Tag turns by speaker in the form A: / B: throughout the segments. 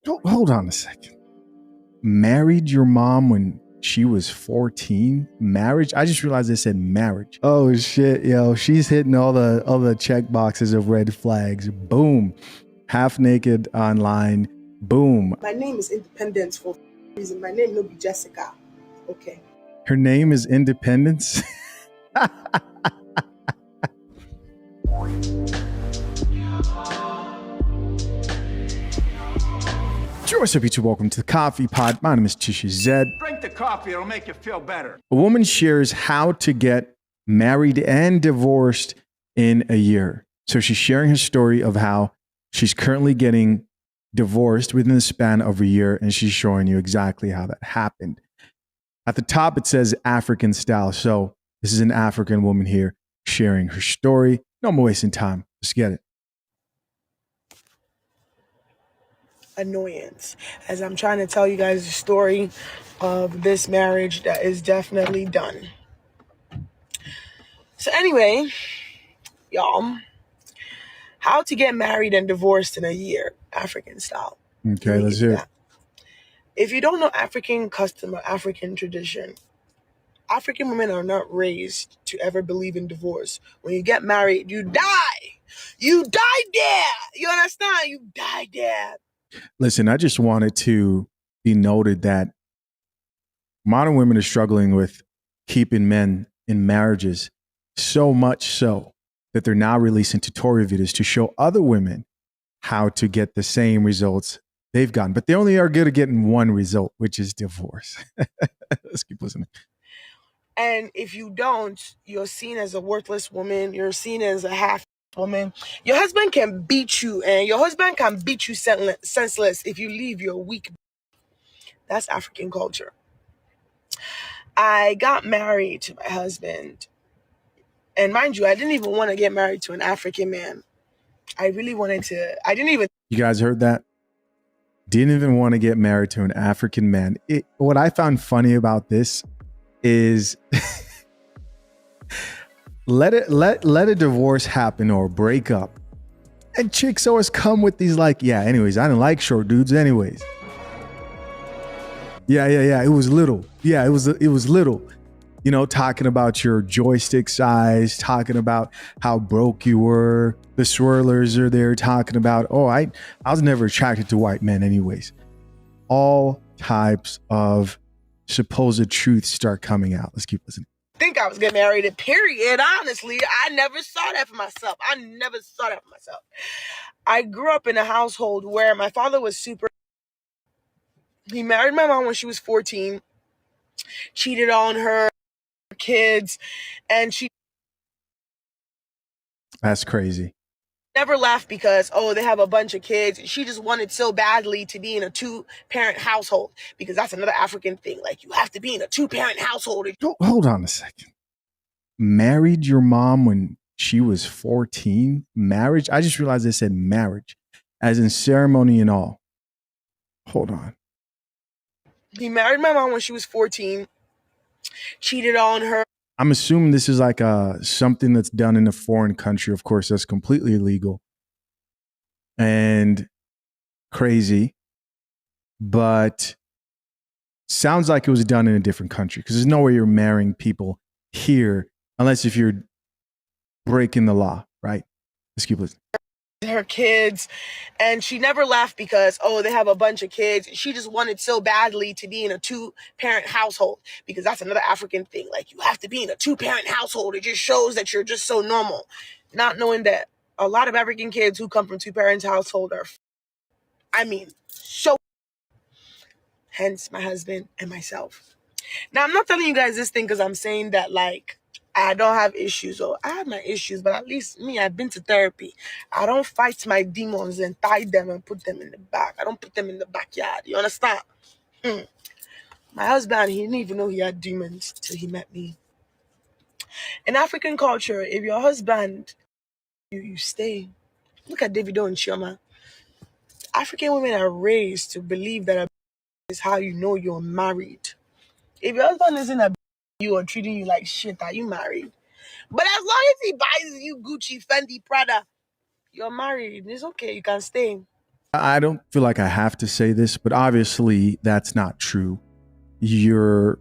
A: Hold on a second. Married your mom when she was 14? Marriage? I just realized they said marriage. Oh shit, yo. She's hitting all the check boxes of red flags. Boom. Half naked online. Boom.
B: My name is Independence for a reason. My name no be Jessica. Okay.
A: Her name is Independence. What's up, YouTube? Welcome to the Coffee Pod. My name is Tisha Zed.
C: Drink the coffee, it'll make you feel better.
A: A woman shares how to get married and divorced in a year. So she's sharing her story of how she's currently getting divorced within the span of a year, and she's showing you exactly how that happened. At the top, it says African style. So this is an African woman here sharing her story. No more wasting time. Let's get it.
B: Annoyance, as I'm trying to tell you guys the story of this marriage that is definitely done. So anyway, y'all, how to get married and divorced in a year, African style.
A: Okay, let's hear it.
B: If you don't know African custom or African tradition, African women are not raised to ever believe in divorce. When you get married, you die. You die there. You understand? You die there.
A: Listen, I just wanted to be noted that modern women are struggling with keeping men in marriages, so much so that they're now releasing tutorial videos to show other women how to get the same results they've gotten. But they only are good at getting one result, which is divorce. Let's keep listening.
B: And if you don't, you're seen as a worthless woman. You're seen as a half woman. Your husband can beat you, and your husband can beat you senseless if you leave your weak. That's African culture. I got married to my husband, and mind you, I didn't even want to get married to an African man. I really wanted to. I didn't even.
A: You guys heard that? Didn't even want to get married to an African man. What I found funny about this is let a divorce happen or break up, and chicks always come with these like, yeah, anyways, I didn't like short dudes anyways. Yeah, it was little. Yeah, it was little. You know, talking about your joystick size, talking about how broke you were. The swirlers are there talking about, oh, I was never attracted to white men anyways. All types of supposed truths start coming out. Let's keep listening.
B: Think I was getting married, period. Honestly, I never saw that for myself. I grew up in a household where my father was he married my mom when she was 14, cheated on her kids, and she
A: That's crazy.
B: never laughed because, oh, they have a bunch of kids. She just wanted so badly to be in a 2-parent household, because that's another African thing. Like, you have to be in a 2-parent household.
A: Hold on a second. Married your mom when she was 14? Marriage? I just realized they said marriage, as in ceremony and all. Hold on.
B: He married my mom when she was 14, cheated on her.
A: I'm assuming this is like something that's done in a foreign country. Of course, that's completely illegal and crazy, but sounds like it was done in a different country, because there's no way you're marrying people here unless if you're breaking the law, right? Let's keep listening.
B: Her kids, and she never laughed because, oh, they have a bunch of kids. She just wanted so badly to be in a 2-parent household, because that's another African thing. Like, you have to be in a 2-parent household. It just shows that you're just so normal, not knowing that a lot of African kids who come from 2-parent household are, so. Hence my husband and myself. Now, I'm not telling you guys this thing because I'm saying that, like, I don't have issues, or I have my issues, but at least me, I've been to therapy. I don't fight my demons and tie them and put them in the back. I don't put them in the backyard. You understand? My husband, he didn't even know he had demons till he met me. In African culture, if your husband, you stay. Look at Davido and Chioma. African women are raised to believe that a is how you know you're married. If your husband isn't a you or treating you like shit, are you married? But as long as he buys you Gucci, Fendi, Prada, you're married. It's okay. You can stay.
A: I don't feel like I have to say this, but obviously that's not true. Your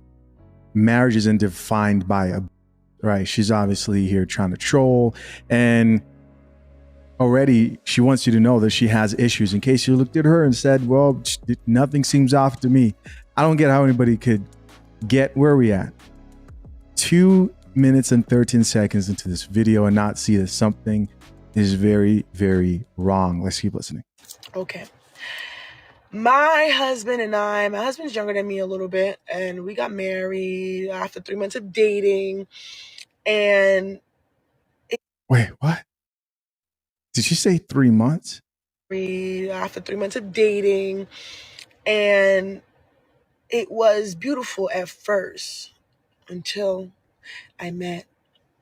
A: marriage isn't defined by a right. She's obviously here trying to troll, and already she wants you to know that she has issues in case you looked at her and said, well, nothing seems off to me. I don't get how anybody could get where we at 2 minutes and 13 seconds into this video and not see that something is very, very wrong. Let's keep listening.
B: Okay. My husband's younger than me a little bit, and we got married after 3 months of dating. And
A: Wait, what? Did she say 3 months?
B: After 3 months of dating, and it was beautiful at first until I met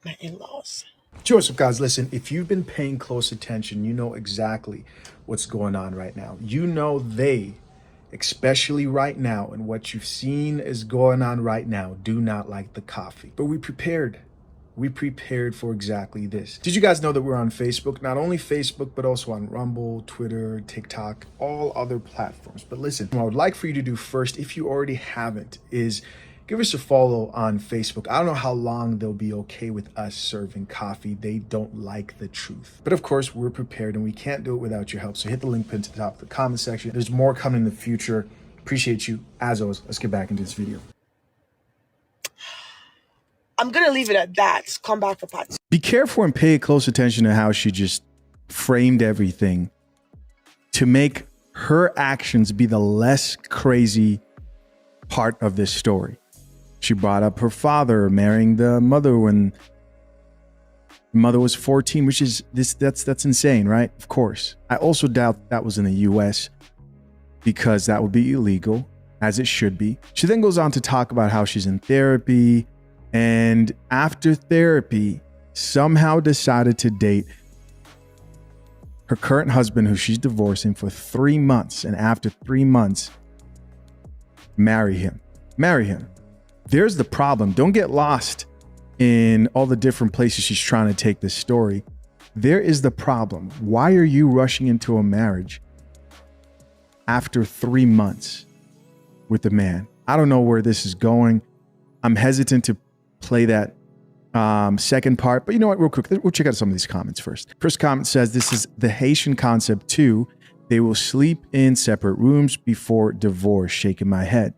B: my in-laws.
A: Joseph, guys, listen, if you've been paying close attention, you know exactly what's going on right now. You know they, especially right now, and what you've seen is going on right now, do not like the coffee. But we prepared. We prepared for exactly this. Did you guys know that we're on Facebook? Not only Facebook, but also on Rumble, Twitter, TikTok, all other platforms. But listen, what I would like for you to do first, if you already haven't, is give us a follow on Facebook. I don't know how long they'll be okay with us serving coffee. They don't like the truth. But of course, we're prepared and we can't do it without your help. So hit the link pinned to the top of the comment section. There's more coming in the future. Appreciate you. As always, let's get back into this video.
B: I'm going to leave it at that. Come back for part 2.
A: Be careful and pay close attention to how she just framed everything to make her actions be the less crazy part of this story. She brought up her father marrying the mother when the mother was 14, which is that's insane, right? Of course. I also doubt that was in the US because that would be illegal, as it should be. She then goes on to talk about how she's in therapy, and after therapy, somehow decided to date her current husband, who she's divorcing, for 3 months. And after 3 months, marry him. There's the problem. Don't get lost in all the different places she's trying to take this story. There is the problem. Why are you rushing into a marriage after 3 months with a man? I don't know where this is going. I'm hesitant to play that second part, but you know what, real quick, we'll check out some of these comments first. First comment says, this is the Haitian concept too. They will sleep in separate rooms before divorce. Shaking my head.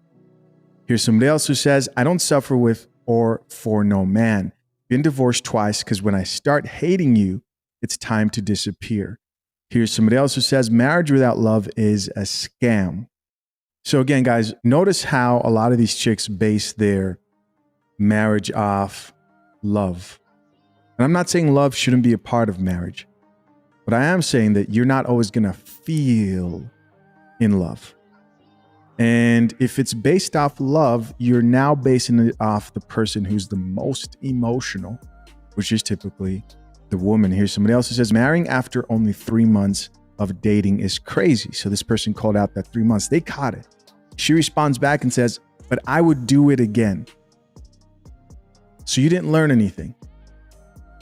A: Here's somebody else who says, I don't suffer with or for no man. Been divorced twice because when I start hating you, it's time to disappear. Here's somebody else who says, marriage without love is a scam. So again, guys, notice how a lot of these chicks base their marriage off love. And I'm not saying love shouldn't be a part of marriage, but I am saying that you're not always going to feel in love. And if it's based off love, you're now basing it off the person who's the most emotional, which is typically the woman. Here's somebody else who says, marrying after only 3 months of dating is crazy. So this person called out that 3 months. They caught it. She responds back and says, but I would do it again. So you didn't learn anything.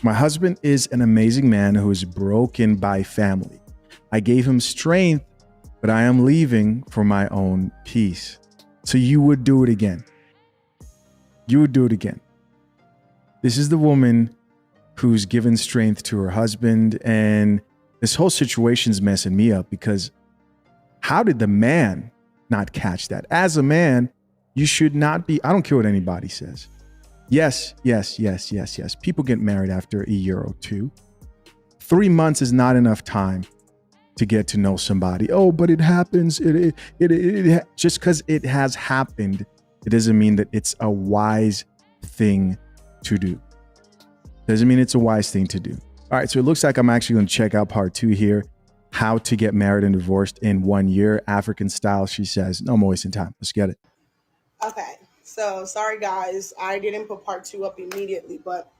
A: My husband is an amazing man who is broken by family. I gave him strength, but I am leaving for my own peace. So you would do it again. You would do it again. This is the woman who's given strength to her husband, and this whole situation's messing me up because how did the man not catch that? As a man, you should not be, I don't care what anybody says. Yes. People get married after a year or two. 3 months is not enough time to get to know somebody. Oh, but it happens. Just because it has happened, it doesn't mean that it's a wise thing to do. Doesn't mean it's a wise thing to do. All right, so it looks like I'm actually going to check out part 2 here. How to get married and divorced in 1 year, African style, she says. No more wasting time. Let's get it.
B: Okay. So sorry guys, I didn't put part 2 up immediately, but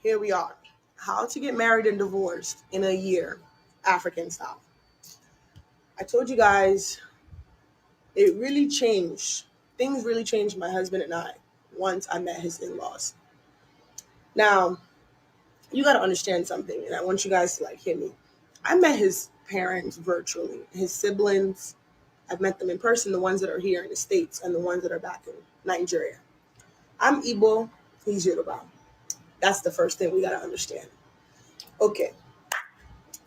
B: here we are. How to get married and divorced in a year, African style. I told you guys, it really changed. Things really changed my husband and I once I met his in-laws. Now, you got to understand something, and I want you guys to hear me. I met his parents virtually. His siblings, I've met them in person, the ones that are here in the States and the ones that are back in Nigeria. I'm Igbo, he's Yoruba. That's the first thing we gotta understand. Okay,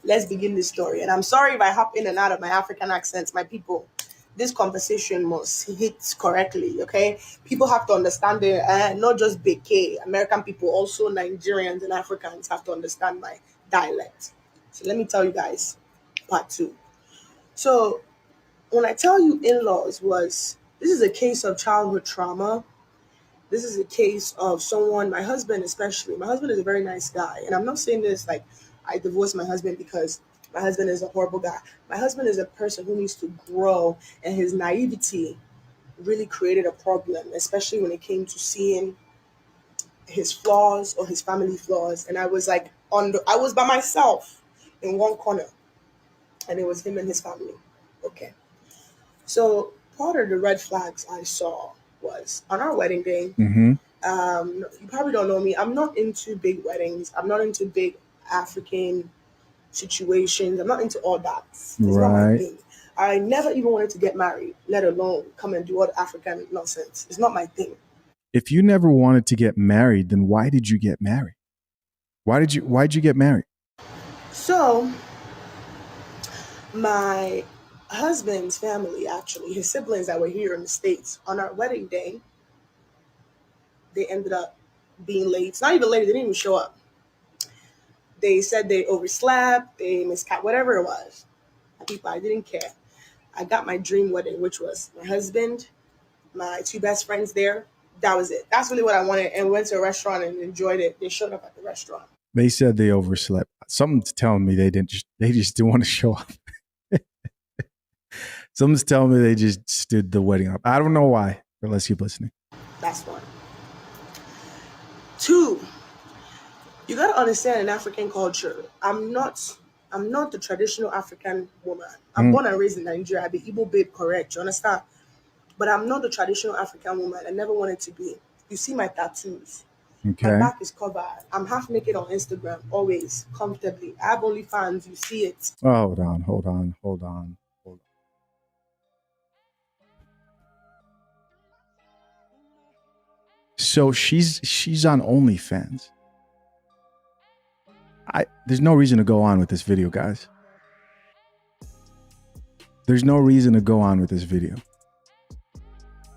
B: let's begin this story. And I'm sorry if I hop in and out of my African accents, my people. This conversation must hit correctly, okay? People have to understand it, not just BK. American people, also Nigerians and Africans have to understand my dialect. So let me tell you guys, part two. So when I tell you in-laws this is a case of childhood trauma. This is a case of someone, my husband especially. My husband is a very nice guy. And I'm not saying this like I divorced my husband because my husband is a horrible guy. My husband is a person who needs to grow, and his naivety really created a problem, especially when it came to seeing his flaws or his family flaws. And I was like I was by myself in one corner, and it was him and his family. Okay. So part of the red flags I saw was on our wedding day.
A: Mm-hmm.
B: You probably don't know me. I'm not into big weddings. I'm not into big African situations. I'm not into all that. It's not my
A: Right.
B: thing. I never even wanted to get married, let alone come and do all the African nonsense. It's not my thing.
A: If you never wanted to get married, then why did you get married? Why'd you get married?
B: So my husband's family, actually, his siblings that were here in the States, on our wedding day, they ended up being late. It's not even late, they didn't even show up. They said they overslept, they miscat, whatever it was. People, I didn't care. I got my dream wedding, which was my husband, my two best friends there. That was it. That's really what I wanted. And we went to a restaurant and enjoyed it. They showed up at the restaurant.
A: They said they overslept. Something's telling me they just didn't want to show up. Something's telling me they just stood the wedding up. I don't know why, but let's keep listening.
B: That's one. Two, you gotta understand in African culture, I'm not the traditional African woman. I'm born and raised in Nigeria. I be Igbo babe, correct? You understand? But I'm not the traditional African woman. I never wanted to be. You see my tattoos. My
A: Okay.
B: back is covered. I'm half naked on Instagram, always, comfortably. I have only fans. You see it.
A: Oh, hold on. So she's on OnlyFans. There's no reason to go on with this video, guys. There's no reason to go on with this video.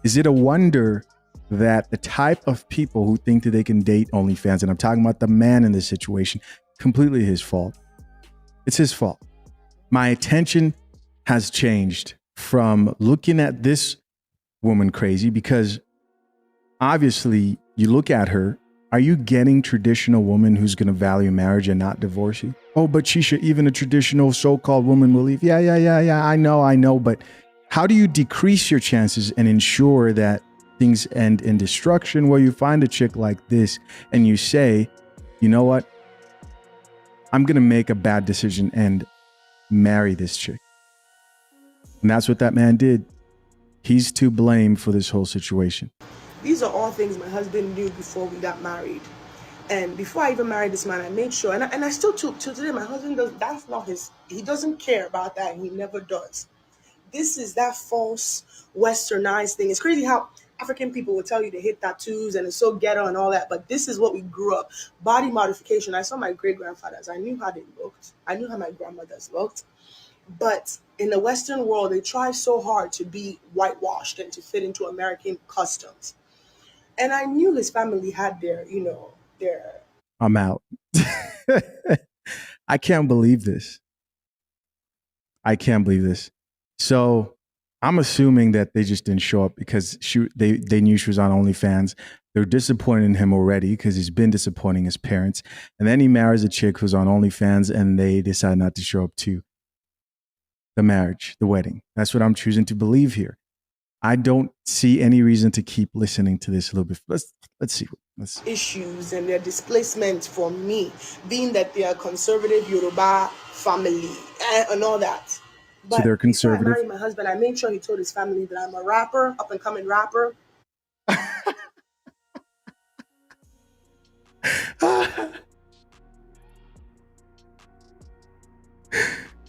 A: Is it a wonder that the type of people who think that they can date OnlyFans, and I'm talking about the man in this situation, completely his fault. It's his fault. My attention has changed from looking at this woman crazy because obviously you look at her. Are you getting traditional woman who's going to value marriage and not divorce you? Oh, but Shisha, even a traditional so-called woman will leave. Yeah. I know. But how do you decrease your chances and ensure that things end in destruction? Where you find a chick like this and you say, you know what? I'm going to make a bad decision and marry this chick. And that's what that man did. He's to blame for this whole situation.
B: These are all things my husband knew before we got married. And before I even married this man, I made sure, and I still till today, my husband that's not he doesn't care about that, and he never does. This is that false westernized thing. It's crazy how African people will tell you to hit tattoos and it's so ghetto and all that, but this is what we grew up. Body modification. I saw my great-grandfathers. I knew how they looked. I knew how my grandmothers looked. But in the Western world, they try so hard to be whitewashed and to fit into American customs. And I knew his family had their.
A: I'm out. I can't believe this. So I'm assuming that they just didn't show up because they knew she was on OnlyFans. They're disappointed in him already because he's been disappointing his parents. And then he marries a chick who's on OnlyFans and they decide not to show up to the marriage, the wedding. That's what I'm choosing to believe here. I don't see any reason to keep listening to this a little bit. Let's see.
B: Issues and their displacement from me, being that they are conservative Yoruba family and all that. But
A: so they're conservative.
B: Before I married my husband, I made sure he told his family that I'm a rapper, up and coming rapper.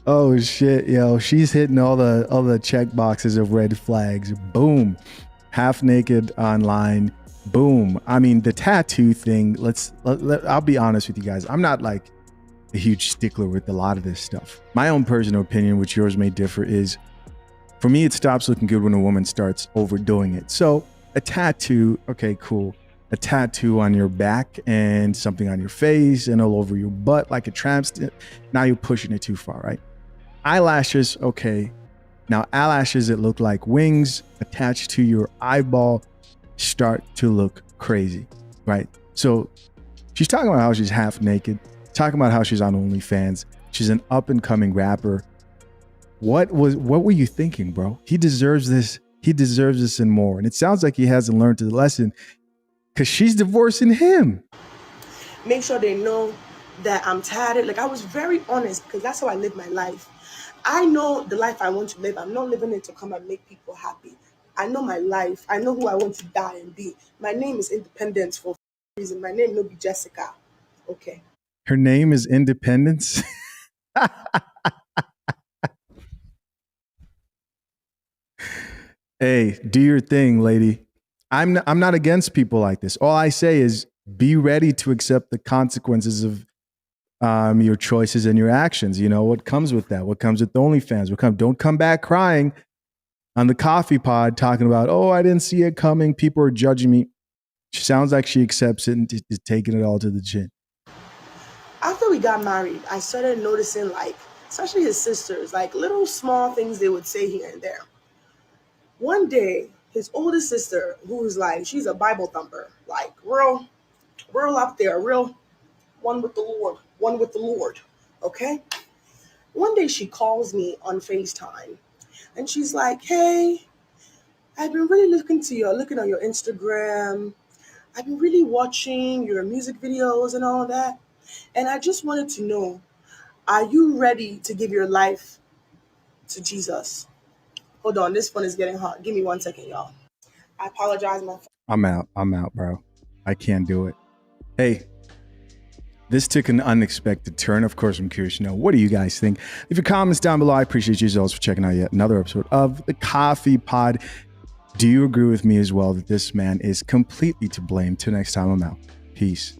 A: Oh shit, yo, she's hitting all the check boxes of red flags. Boom. Half naked online. Boom. I mean, the tattoo thing, I'll be honest with you guys. I'm not like a huge stickler with a lot of this stuff. My own personal opinion, which yours may differ, is for me, it stops looking good when a woman starts overdoing it. So a tattoo, okay, cool. A tattoo on your back and something on your face and all over your butt like a tramp stamp. Now you're pushing it too far, right? Eyelashes, okay. Now eyelashes that look like wings attached to your eyeball start to look crazy, right? So she's talking about how she's half naked, talking about how she's on OnlyFans. She's an up and coming rapper. What were you thinking, bro? He deserves this. He deserves this and more. And it sounds like he hasn't learned the lesson because she's divorcing him.
B: Make sure they know that I'm tatted. Like, I was very honest because that's how I live my life. I know the life I want to live. I'm not living it to come and make people happy. I know my life. I know who I want to die and be. My name is Independence for a reason. My name will be Jessica. Okay.
A: Her name is Independence. Hey, do your thing, lady. I'm not against people like this. All I say is be ready to accept the consequences of your choices and your actions. You know what comes with that? What comes with OnlyFans? Don't come back crying on the coffee pod talking about, oh, I didn't see it coming. People are judging me. She sounds like she accepts it and is taking it all to the chin.
B: After we got married, I started noticing, like, especially his sisters, like little small things they would say here and there. One day, his oldest sister, who's like, she's a Bible thumper, like real up there, real one with the Lord, okay? One day she calls me on FaceTime and she's like, hey, I've been really looking on your Instagram. I've been really watching your music videos and all that. And I just wanted to know, are you ready to give your life to Jesus? Hold on, this phone is getting hot. Give me 1 second, y'all. I apologize, my phone.
A: I'm out, bro. I can't do it. Hey, this took an unexpected turn. Of course, I'm curious to know, what do you guys think? Leave your comments down below. I appreciate you all for checking out yet another episode of the Coffee Pod. Do you agree with me as well that this man is completely to blame? Till next time, I'm out. Peace.